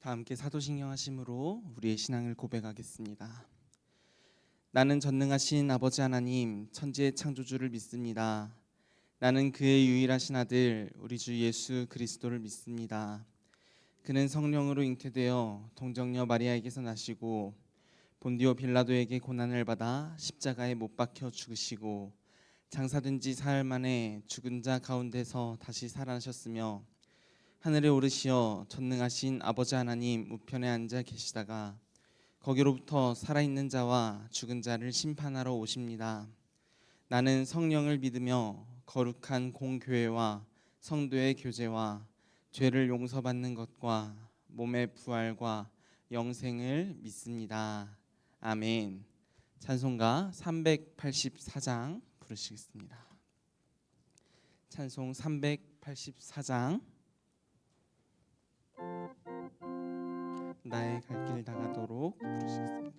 다 함께 사도신경 하심으로 우리의 신앙을 고백하겠습니다. 나는 전능하신 아버지 하나님 천지의 창조주를 믿습니다. 나는 그의 유일하신 아들 우리 주 예수 그리스도를 믿습니다. 그는 성령으로 잉태되어 동정녀 마리아에게서 나시고 본디오 빌라도에게 고난을 받아 십자가에 못 박혀 죽으시고 장사된 지 사흘 만에 죽은 자 가운데서 다시 살아나셨으며 하늘에 오르시어 전능하신 아버지 하나님 우편에 앉아 계시다가 거기로부터 살아있는 자와 죽은 자를 심판하러 오십니다. 나는 성령을 믿으며 거룩한 공교회와 성도의 교제와 죄를 용서받는 것과 몸의 부활과 영생을 믿습니다. 아멘. 찬송가 384장 부르시겠습니다. 찬송 384장 나의 갈 길 다가도록 부르시겠습니다.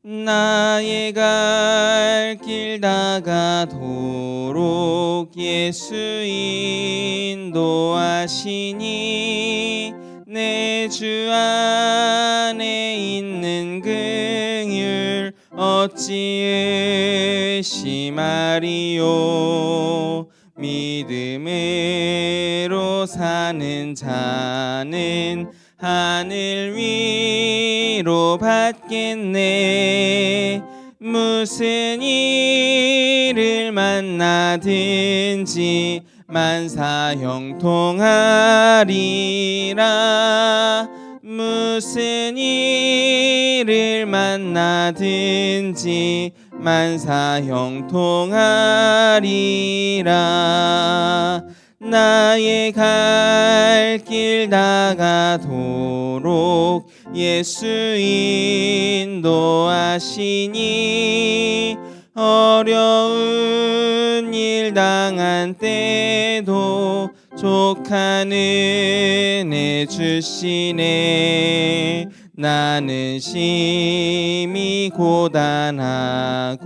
나의 갈 길 다가도록 예수 인도하시니 내 주 안에 있는 긍휼 어찌 의심하리요. 믿음으로 사는 자는 하늘 위로 받겠네. 무슨 일을 만나든지 만사 형통하리라. 무슨 일을 만나든지 만사 형통하리라. 나의 갈 길 다가도록 예수 인도하시니 어려운 일 당한 때도 족한 은혜 주시네. 나는 심히 고단하고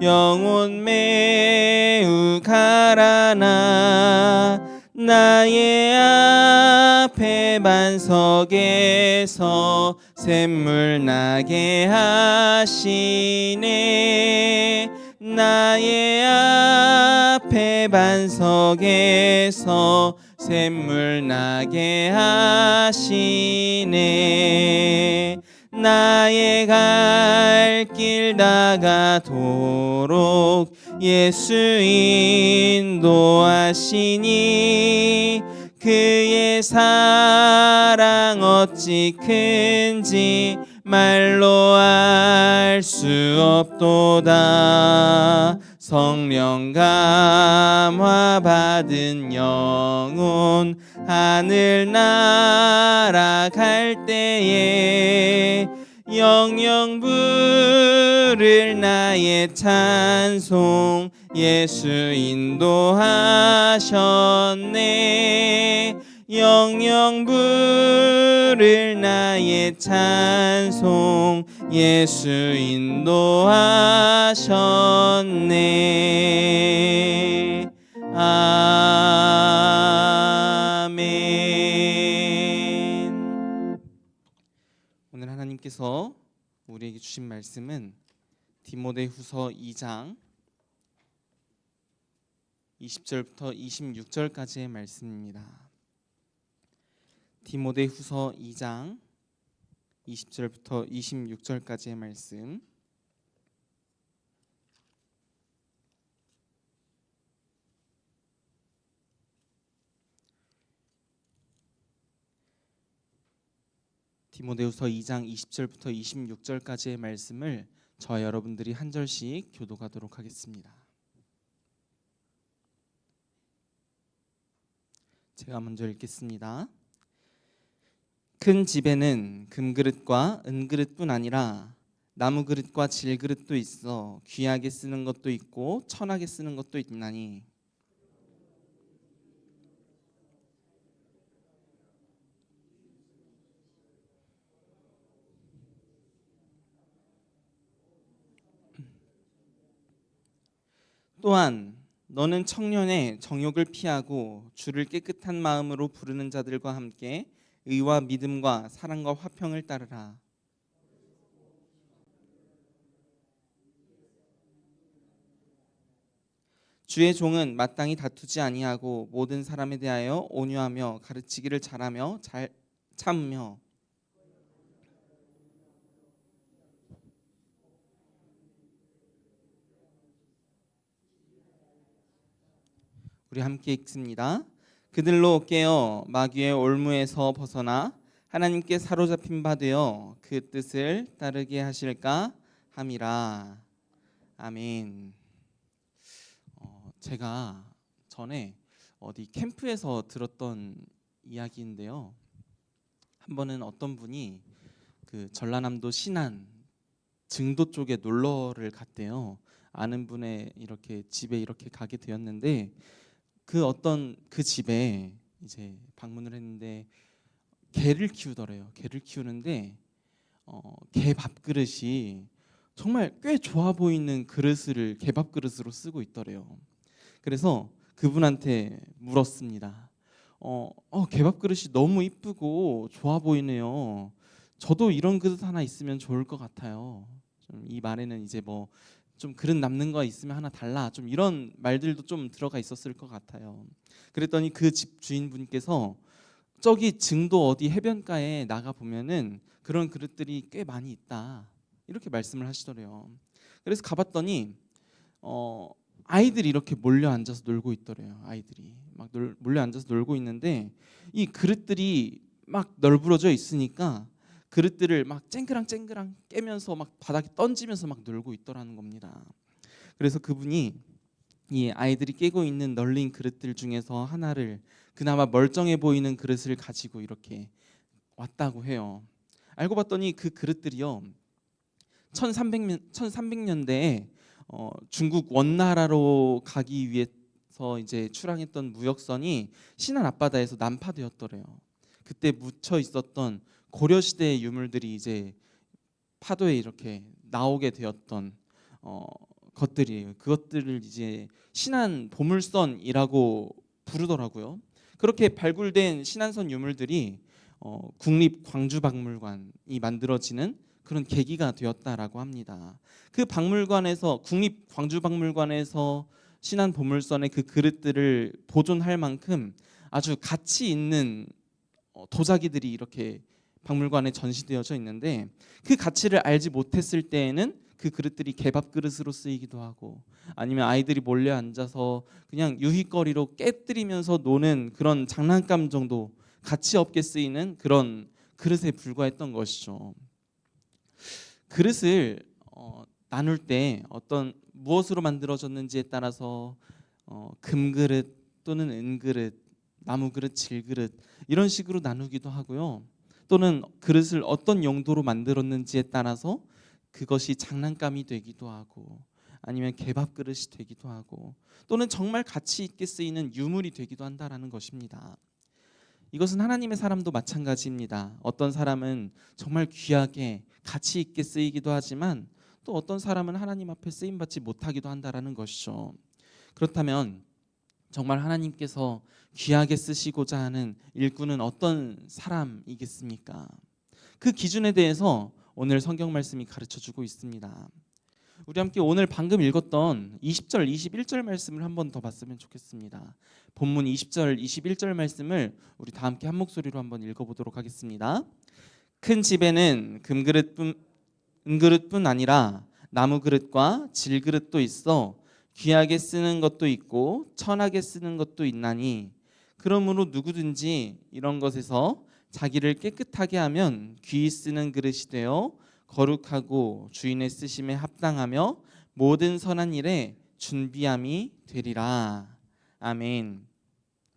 영혼 매우 가라나 나의 앞에 반석에서 샘물 나게 하시네. 나의 앞에 반석에서 샘물 나게 하시네. 나의 갈 길 다가도록 예수 인도하시니 그의 사랑 어찌 큰지 말로 알 수 없도다. 성령 감화 받은 영혼 하늘 날아갈 때에 영영 부를 나의 찬송 예수 인도하셨네. 영영 부를 나의 찬송 예수 인도하셨네. 아멘. 오늘 하나님께서 우리에게 주신 말씀은 디모데후서 2장 20절부터 26절까지의 말씀입니다. 디모데후서 2장 20절부터 26절까지의 말씀. 디모데후서 2장 20절부터 26절까지의 말씀을 저 여러분들이 한 절씩 교독하도록 하겠습니다. 제가 먼저 읽겠습니다. 큰 집에는 금그릇과 은그릇뿐 아니라 나무그릇과 질그릇도 있어 귀하게 쓰는 것도 있고 천하게 쓰는 것도 있나니 또한 너는 청년의 정욕을 피하고 주를 깨끗한 마음으로 부르는 자들과 함께 의와 믿음과 사랑과 화평을 따르라. 주의 종은 마땅히 다투지 아니하고 모든 사람에 대하여 온유하며 가르치기를 잘하며 잘 참으며. 우리 함께 읽습니다. 그들로 깨어 마귀의 올무에서 벗어나 하나님께 사로잡힌 바 되어 그 뜻을 따르게 하실까 함이라. 아멘. 제가 전에 어디 캠프에서 들었던 이야기인데요. 한 번은 어떤 분이 그 전라남도 신안 증도 쪽에 놀러를 갔대요. 아는 분의 이렇게 집에 이렇게 가게 되었는데 그 집에 이제 방문을 했는데 개를 키우더래요. 개를 키우는데 개 밥그릇이 정말 꽤 좋아 보이는 그릇을 개밥 그릇으로 쓰고 있더래요. 그래서 그분한테 물었습니다. 개밥 그릇이 너무 이쁘고 좋아 보이네요. 저도 이런 그릇 하나 있으면 좋을 것 같아요. 이 말에는 이제 뭐 좀 그릇 남는 거 있으면 하나 달라, 좀 이런 말들도 좀 들어가 있었을 것 같아요. 그랬더니 그 집 주인분께서 저기 증도 어디 해변가에 나가 보면은 그런 그릇들이 꽤 많이 있다, 이렇게 말씀을 하시더래요. 그래서 가봤더니 아이들이 이렇게 몰려 앉아서 놀고 있더래요. 아이들이 막 몰려 앉아서 놀고 있는데 이 그릇들이 막 널브러져 있으니까 그릇들을 막 쨍그랑 깨면서 막 바닥에 던지면서 막 놀고 있더라는 겁니다. 그래서 그분이 이 아이들이 깨고 있는 널린 그릇들 중에서 하나를, 그나마 멀쩡해 보이는 그릇을 가지고 이렇게 왔다고 해요. 알고 봤더니 그 그릇들이요, 1300년대에 중국 원나라로 가기 위해서 이제 출항했던 무역선이 신안 앞바다에서 난파되었더래요. 그때 묻혀 있었던 고려 시대의 유물들이 이제 파도에 이렇게 나오게 되었던 것들이에요. 그것들을 이제 신안 보물선이라고 부르더라고요. 그렇게 발굴된 신안선 유물들이 국립광주박물관이 만들어지는 그런 계기가 되었다라고 합니다. 그 박물관에서, 국립광주박물관에서 신안 보물선의 그 그릇들을 보존할 만큼 아주 가치 있는 도자기들이 이렇게 박물관에 전시되어져 있는데, 그 가치를 알지 못했을 때에는 그 그릇들이 개밥 그릇으로 쓰이기도 하고 아니면 아이들이 몰려 앉아서 그냥 유희거리로 깨뜨리면서 노는 그런 장난감 정도 가치 없게 쓰이는 그런 그릇에 불과했던 것이죠. 그릇을 나눌 때 어떤 무엇으로 만들어졌는지에 따라서 금그릇 또는 은그릇, 나무그릇, 질그릇 이런 식으로 나누기도 하고요. 또는 그릇을 어떤 용도로 만들었는지에 따라서 그것이 장난감이 되기도 하고 아니면 개밥 그릇이 되기도 하고 또는 정말 가치 있게 쓰이는 유물이 되기도 한다라는 것입니다. 이것은 하나님의 사람도 마찬가지입니다. 어떤 사람은 정말 귀하게 가치 있게 쓰이기도 하지만 또 어떤 사람은 하나님 앞에 쓰임 받지 못하기도 한다라는 것이죠. 그렇다면 정말 하나님께서 귀하게 쓰시고자 하는 일꾼은 어떤 사람이겠습니까? 그 기준에 대해서 오늘 성경 말씀이 가르쳐주고 있습니다. 우리 함께 오늘 방금 읽었던 20절, 21절 말씀을 한 번 더 봤으면 좋겠습니다. 본문 20절, 21절 말씀을 우리 다 함께 한 목소리로 한번 읽어보도록 하겠습니다. 큰 집에는 은그릇뿐 아니라 나무 그릇과 질그릇도 있어 귀하게 쓰는 것도 있고 천하게 쓰는 것도 있나니 그러므로 누구든지 이런 것에서 자기를 깨끗하게 하면 귀히 쓰는 그릇이 되어 거룩하고 주인의 쓰심에 합당하며 모든 선한 일에 준비함이 되리라. 아멘.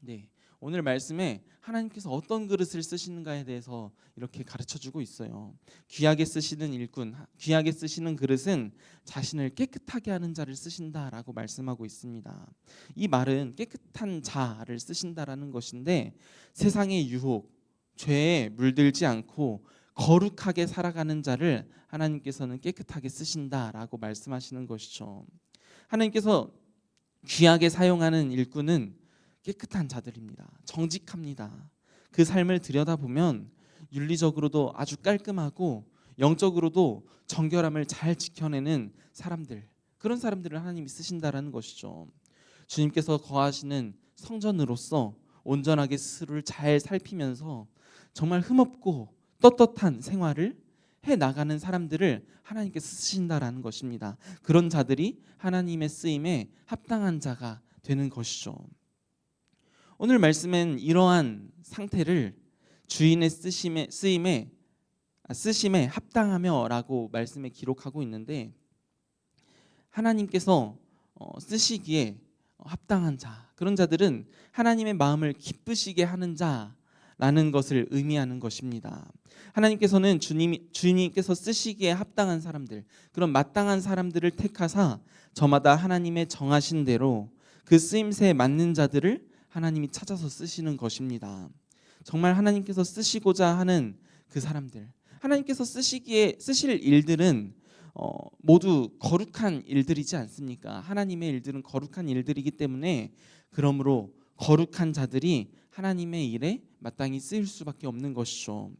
네, 오늘 말씀에 하나님께서 어떤 그릇을 쓰시는가에 대해서 이렇게 가르쳐주고 있어요. 귀하게 쓰시는 일꾼, 귀하게 쓰시는 그릇은 자신을 깨끗하게 하는 자를 쓰신다라고 말씀하고 있습니다. 이 말은 깨끗한 자를 쓰신다라는 것인데 세상의 유혹, 죄에 물들지 않고 거룩하게 살아가는 자를 하나님께서는 깨끗하게 쓰신다라고 말씀하시는 것이죠. 하나님께서 귀하게 사용하는 일꾼은 깨끗한 자들입니다. 정직합니다. 그 삶을 들여다보면 윤리적으로도 아주 깔끔하고 영적으로도 정결함을 잘 지켜내는 사람들, 그런 사람들을 하나님이 쓰신다라는 것이죠. 주님께서 거하시는 성전으로서 온전하게 스스로를 잘 살피면서 정말 흠없고 떳떳한 생활을 해 나가는 사람들을 하나님께서 쓰신다라는 것입니다. 그런 자들이 하나님의 쓰임에 합당한 자가 되는 것이죠. 오늘 말씀엔 이러한 상태를 주인의 쓰심에 합당하며라고 말씀에 기록하고 있는데, 하나님께서 쓰시기에 합당한 자, 그런 자들은 하나님의 마음을 기쁘시게 하는 자라는 것을 의미하는 것입니다. 하나님께서는 주님께서 쓰시기에 합당한 사람들, 그런 마땅한 사람들을 택하사 저마다 하나님의 정하신 대로 그 쓰임새에 맞는 자들을 하나님이 찾아서 쓰시는 것입니다. 정말 하나님께서 쓰시고자 하는 그 사람들, 하나님께서 쓰실 일들은 모두 거룩한 일들이지 않습니까? 하나님의 일들은 거룩한 일들이기 때문에, 그러므로 거룩한 자들이 하나님의 일에 마땅히 쓰일 수밖에 없는 것이죠.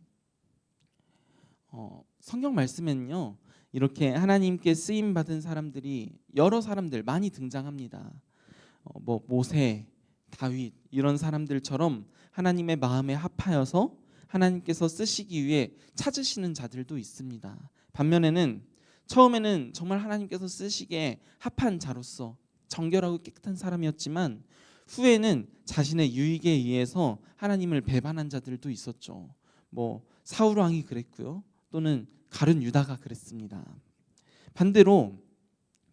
성경 말씀에는요, 이렇게 하나님께 쓰임 받은 사람들이 여러 사람들 많이 등장합니다. 모세, 다윗 이런 사람들처럼 하나님의 마음에 합하여서 하나님께서 쓰시기 위해 찾으시는 자들도 있습니다. 반면에는 처음에는 정말 하나님께서 쓰시기에 합한 자로서 정결하고 깨끗한 사람이었지만, 후에는 자신의 유익에 의해서 하나님을 배반한 자들도 있었죠. 사울 왕이 그랬고요, 또는 가룟 유다가 그랬습니다. 반대로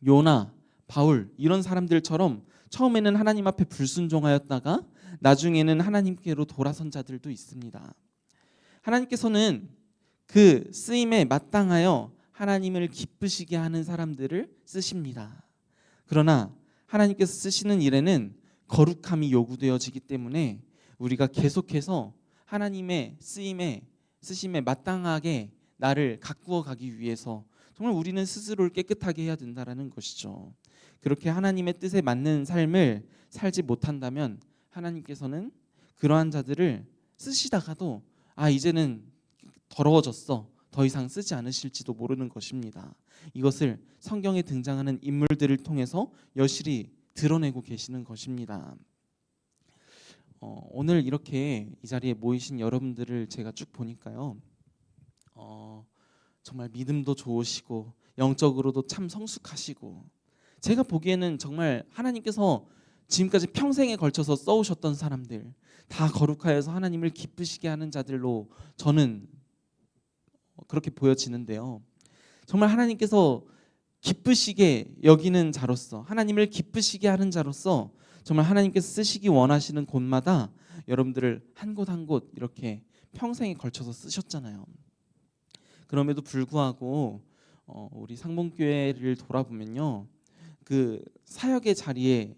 요나, 바울 이런 사람들처럼 처음에는 하나님 앞에 불순종하였다가 나중에는 하나님께로 돌아선 자들도 있습니다. 하나님께서는 그 쓰임에 마땅하여 하나님을 기쁘시게 하는 사람들을 쓰십니다. 그러나 하나님께서 쓰시는 일에는 거룩함이 요구되어지기 때문에 우리가 계속해서 하나님의 쓰심에 마땅하게 나를 가꾸어 가기 위해서 정말 우리는 스스로를 깨끗하게 해야 된다는 것이죠. 그렇게 하나님의 뜻에 맞는 삶을 살지 못한다면 하나님께서는 그러한 자들을 쓰시다가도 이제는 더러워졌어, 더 이상 쓰지 않으실지도 모르는 것입니다. 이것을 성경에 등장하는 인물들을 통해서 여실히 드러내고 계시는 것입니다. 오늘 이렇게 이 자리에 모이신 여러분들을 제가 쭉 보니까요, 정말 믿음도 좋으시고 영적으로도 참 성숙하시고, 제가 보기에는 정말 하나님께서 지금까지 평생에 걸쳐서 써오셨던 사람들 다 거룩하여서 하나님을 기쁘시게 하는 자들로 저는 그렇게 보여지는데요. 정말 하나님께서 기쁘시게 여기는 자로서, 하나님을 기쁘시게 하는 자로서 정말 하나님께서 쓰시기 원하시는 곳마다 여러분들을 한 곳 한 곳 이렇게 평생에 걸쳐서 쓰셨잖아요. 그럼에도 불구하고 우리 상봉교회를 돌아보면요, 그 사역의 자리에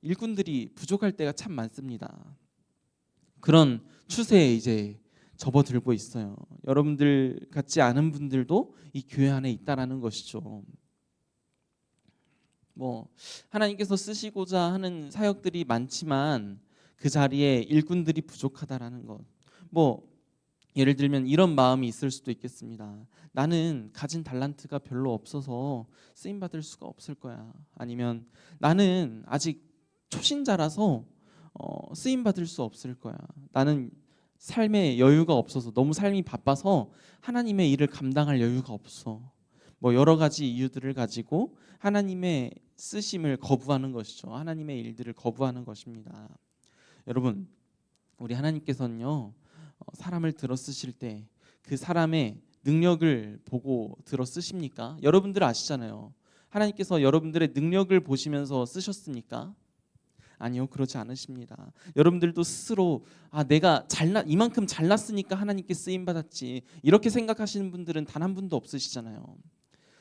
일꾼들이 부족할 때가 참 많습니다. 그런 추세에 이제 접어들고 있어요. 여러분들 같지 않은 분들도 이 교회 안에 있다라는 것이죠. 하나님께서 쓰시고자 하는 사역들이 많지만 그 자리에 일꾼들이 부족하다라는 것. 예를 들면 이런 마음이 있을 수도 있겠습니다. 나는 가진 달란트가 별로 없어서 쓰임 받을 수가 없을 거야. 아니면 나는 아직 초신자라서 쓰임 받을 수 없을 거야. 나는 삶에 여유가 없어서, 너무 삶이 바빠서 하나님의 일을 감당할 여유가 없어. 여러 가지 이유들을 가지고 하나님의 쓰심을 거부하는 것이죠. 하나님의 일들을 거부하는 것입니다. 여러분, 우리 하나님께서는요, 사람을 들어 쓰실 때 그 사람의 능력을 보고 들어 쓰십니까? 여러분들 아시잖아요. 하나님께서 여러분들의 능력을 보시면서 쓰셨습니까? 아니요, 그렇지 않으십니다. 여러분들도 스스로 내가 이만큼 잘났으니까 하나님께 쓰임 받았지, 이렇게 생각하시는 분들은 단 한 분도 없으시잖아요.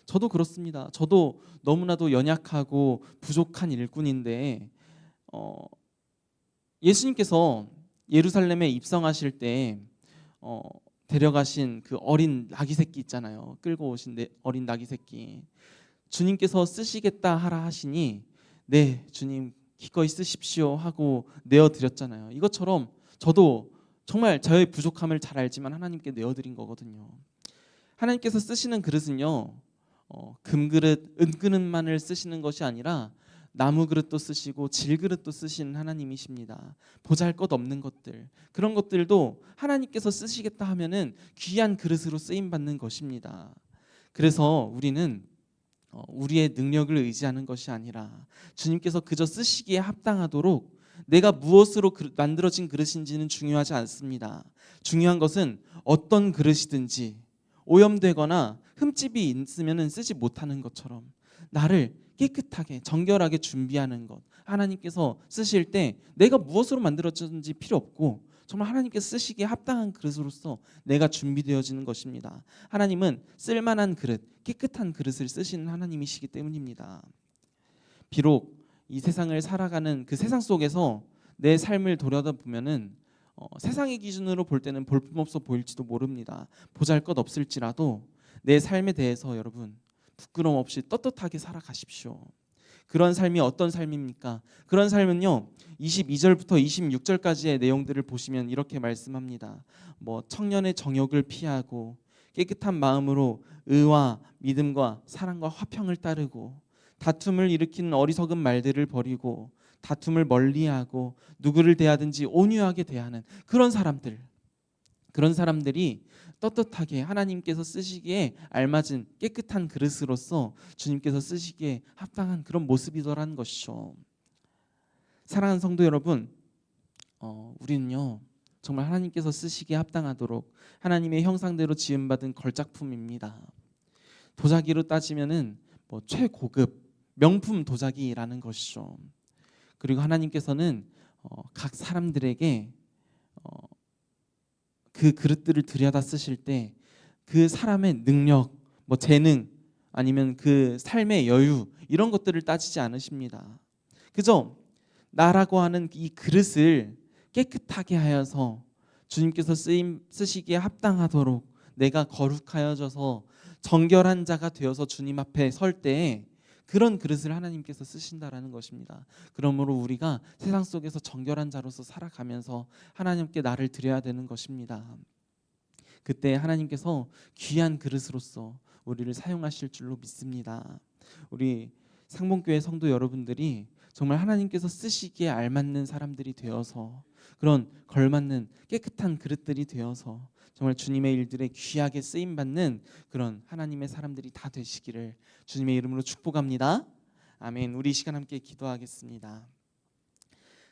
저도 그렇습니다. 저도 너무나도 연약하고 부족한 일꾼인데, 예수님께서 예루살렘에 입성하실 때 데려가신 그 어린 나귀 새끼 있잖아요. 끌고 오신 어린 나귀 새끼, 주님께서 쓰시겠다 하라 하시니 네, 주님 기꺼이 쓰십시오 하고 내어드렸잖아요. 이것처럼 저도 정말 저의 부족함을 잘 알지만 하나님께 내어드린 거거든요. 하나님께서 쓰시는 그릇은요, 금그릇, 은그릇만을 쓰시는 것이 아니라 나무 그릇도 쓰시고 질그릇도 쓰시는 하나님이십니다. 보잘것없는 것들, 그런 것들도 하나님께서 쓰시겠다 하면은 귀한 그릇으로 쓰임 받는 것입니다. 그래서 우리는 우리의 능력을 의지하는 것이 아니라 주님께서 그저 쓰시기에 합당하도록 내가 무엇으로 만들어진 그릇인지는 중요하지 않습니다. 중요한 것은 어떤 그릇이든지 오염되거나 흠집이 있으면 쓰지 못하는 것처럼 나를 깨끗하게 정결하게 준비하는 것, 하나님께서 쓰실 때 내가 무엇으로 만들어졌는지 필요 없고 정말 하나님께서 쓰시기에 합당한 그릇으로서 내가 준비되어지는 것입니다. 하나님은 쓸만한 그릇, 깨끗한 그릇을 쓰시는 하나님이시기 때문입니다. 비록 이 세상을 살아가는 그 세상 속에서 내 삶을 돌아보면은 세상의 기준으로 볼 때는 볼품없어 보일지도 모릅니다. 보잘것없을지라도 내 삶에 대해서 여러분 부끄러움 없이 떳떳하게 살아가십시오. 그런 삶이 어떤 삶입니까? 그런 삶은요, 22절부터 26절까지의 내용들을 보시면 이렇게 말씀합니다. 청년의 정욕을 피하고 깨끗한 마음으로 의와 믿음과 사랑과 화평을 따르고 다툼을 일으키는 어리석은 말들을 버리고 다툼을 멀리하고 누구를 대하든지 온유하게 대하는 그런 사람들이 떳떳하게 하나님께서 쓰시기에 알맞은 깨끗한 그릇으로서 주님께서 쓰시기에 합당한 그런 모습이더라는 것이죠. 사랑하는 성도 여러분, 우리는요 정말 하나님께서 쓰시기에 합당하도록 하나님의 형상대로 지음받은 걸작품입니다. 도자기로 따지면은 최고급 명품 도자기라는 것이죠. 그리고 하나님께서는 각 사람들에게 그 그릇들을 들여다 쓰실 때 그 사람의 능력, 재능 아니면 그 삶의 여유 이런 것들을 따지지 않으십니다. 그저 나라고 하는 이 그릇을 깨끗하게 하여서 주님께서 쓰시기에 합당하도록 내가 거룩하여져서 정결한 자가 되어서 주님 앞에 설 때에 그런 그릇을 하나님께서 쓰신다라는 것입니다. 그러므로 우리가 세상 속에서 정결한 자로서 살아가면서 하나님께 나를 드려야 되는 것입니다. 그때 하나님께서 귀한 그릇으로서 우리를 사용하실 줄로 믿습니다. 우리 상봉교회 성도 여러분들이 정말 하나님께서 쓰시기에 알맞는 사람들이 되어서 그런 걸맞는 깨끗한 그릇들이 되어서 정말 주님의 일들에 귀하게 쓰임받는 그런 하나님의 사람들이 다 되시기를 주님의 이름으로 축복합니다. 아멘. 우리 이 시간 함께 기도하겠습니다.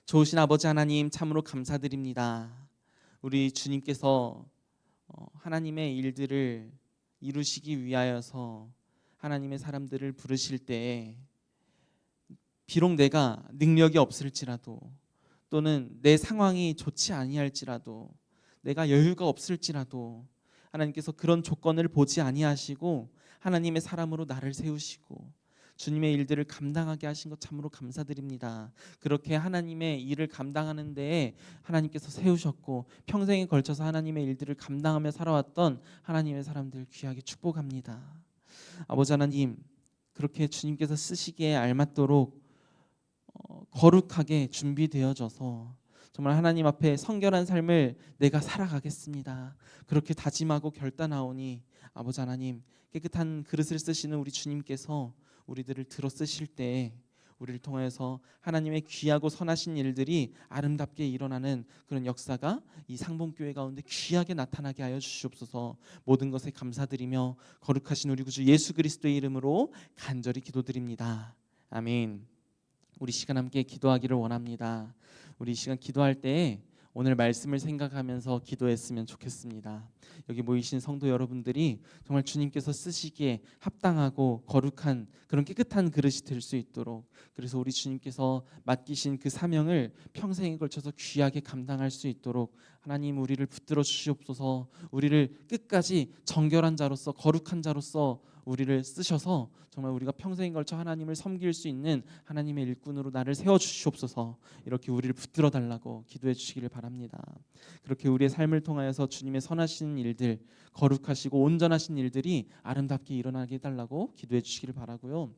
좋으신 아버지 하나님 참으로 감사드립니다. 우리 주님께서 하나님의 일들을 이루시기 위하여서 하나님의 사람들을 부르실 때에 비록 내가 능력이 없을지라도 또는 내 상황이 좋지 아니할지라도 내가 여유가 없을지라도 하나님께서 그런 조건을 보지 아니하시고 하나님의 사람으로 나를 세우시고 주님의 일들을 감당하게 하신 것 참으로 감사드립니다. 그렇게 하나님의 일을 감당하는 데에 하나님께서 세우셨고 평생에 걸쳐서 하나님의 일들을 감당하며 살아왔던 하나님의 사람들 귀하게 축복합니다. 아버지 하나님, 그렇게 주님께서 쓰시기에 알맞도록 거룩하게 준비되어져서 정말 하나님 앞에 성결한 삶을 내가 살아가겠습니다. 그렇게 다짐하고 결단하오니 아버지 하나님, 깨끗한 그릇을 쓰시는 우리 주님께서 우리들을 들어 쓰실 때 우리를 통하여서 하나님의 귀하고 선하신 일들이 아름답게 일어나는 그런 역사가 이 상봉교회 가운데 귀하게 나타나게 하여 주시옵소서. 모든 것에 감사드리며 거룩하신 우리 구주 예수 그리스도의 이름으로 간절히 기도드립니다. 아멘. 우리 시간 함께 기도하기를 원합니다. 우리 시간 기도할 때에 오늘 말씀을 생각하면서 기도했으면 좋겠습니다. 여기 모이신 성도 여러분들이 정말 주님께서 쓰시기에 합당하고 거룩한 그런 깨끗한 그릇이 될 수 있도록, 그래서 우리 주님께서 맡기신 그 사명을 평생에 걸쳐서 귀하게 감당할 수 있도록 하나님 우리를 붙들어 주시옵소서. 우리를 끝까지 정결한 자로서 거룩한 자로서 우리를 쓰셔서 정말 우리가 평생에 걸쳐 하나님을 섬길 수 있는 하나님의 일꾼으로 나를 세워 주시옵소서. 이렇게 우리를 붙들어 달라고 기도해 주시기를 바랍니다. 그렇게 우리의 삶을 통하여서 주님의 선하신 일들, 거룩하시고 온전하신 일들이 아름답게 일어나게 해달라고 기도해 주시기를 바라고요.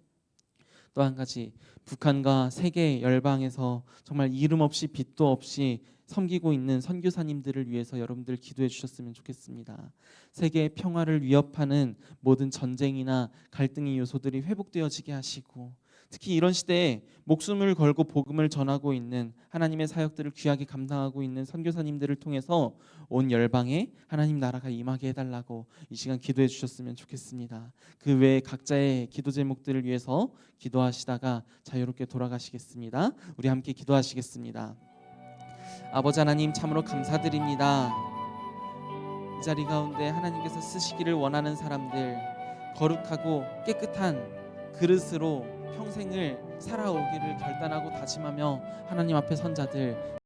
또 한 가지, 북한과 세계 열방에서 정말 이름 없이 빛도 없이 섬기고 있는 선교사님들을 위해서 여러분들 기도해 주셨으면 좋겠습니다. 세계의 평화를 위협하는 모든 전쟁이나 갈등의 요소들이 회복되어지게 하시고, 특히 이런 시대에 목숨을 걸고 복음을 전하고 있는 하나님의 사역들을 귀하게 감당하고 있는 선교사님들을 통해서 온 열방에 하나님 나라가 임하게 해달라고 이 시간 기도해 주셨으면 좋겠습니다. 그 외에 각자의 기도 제목들을 위해서 기도하시다가 자유롭게 돌아가시겠습니다. 우리 함께 기도하시겠습니다. 아버지 하나님, 참으로 감사드립니다. 이 자리 가운데 하나님께서 쓰시기를 원하는 사람들, 거룩하고 깨끗한 그릇으로 평생을 살아오기를 결단하고 다짐하며 하나님 앞에 선 자들,